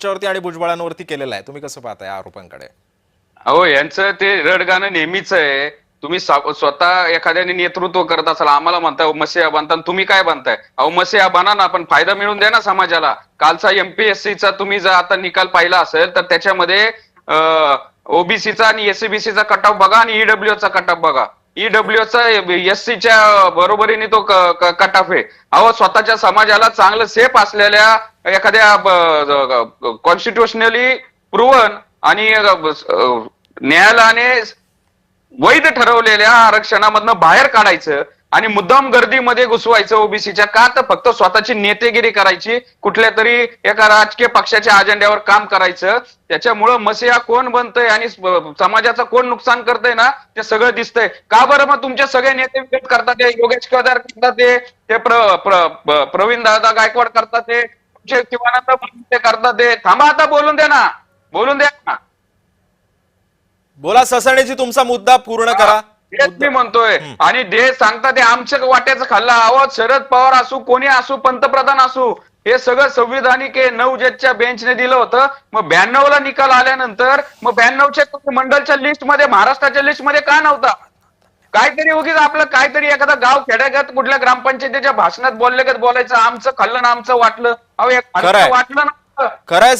त्याच्यावरती आणि भुजबळांवरती केलेला आहे. तुम्ही कसं पाहताय या आरोपांकडे? अहो यांचं ते रडगाणं नेहमीच आहे. तुम्ही स्वतः एखाद्याने नेतृत्व करत असाल, आम्हाला म्हणताय मसिया बनता, तुम्ही काय बनताय? अहो मसिया बना ना, पण फायदा मिळून द्या ना समाजाला. कालचा एमपीएससीचा तुम्ही जर आता निकाल पाहिला असेल तर त्याच्यामध्ये ओबीसीचा आणि एससीबीसीचा कट ऑफ बघा आणि ईडब्ल्यूचा कट ऑफ बघा. ईडब्ल्यूचा एससीच्या बरोबरीने तो कट ऑफ आहे. अहो स्वतःच्या समाजाला चांगलं सेफ असलेल्या एखाद्या कॉन्स्टिट्युशनली प्रूव्हन आणि न्यायालयाने वैध ठरवलेल्या आरक्षणामधनं बाहेर काढायचं आणि मुद्दाम गर्दीमध्ये घुसवायचं ओबीसीच्या. का? तर फक्त स्वतःची नेतेगिरी करायची, कुठल्या तरी एका राजकीय पक्षाच्या अजेंड्यावर काम करायचं. त्याच्यामुळं मसिया कोण बनतंय आणि समाजाचं कोण नुकसान करतंय ना, ते सगळं दिसतंय. का बरं? मग तुमचे सगळे नेते विकेट करतात, ते योगेश केदार करतात, ते प्रवीण दादा गायकवाड करतात, ते तुमचे शिवानंद ते करतात. ते थांबा, आता बोलून द्या ना, बोलून द्या ना. बोला ससाणेजी, तुमचा मुद्दा पूर्ण करा. तेच मी म्हणतोय. आणि ते सांगतात ते आमच्या वाट्याचं खाल्लं. आवाज शरद पवार असू, कोणी असू, पंतप्रधान असू, हे सगळं संविधानिक आहे. 9 जजच्या बेंचने दिलं होतं. मग 92 ला निकाल आल्यानंतर मग 92च्या मंडलच्या लिस्टमध्ये, महाराष्ट्राच्या लिस्टमध्ये का नव्हता? काहीतरी उगीच आपलं काहीतरी एखादा गाव खेड्यागत कुठल्या ग्रामपंचायतीच्या भाषणात बोलायचं, आमचं खाल्लं ना आमचं वाटलं. अहो वाटलं ना. खरंय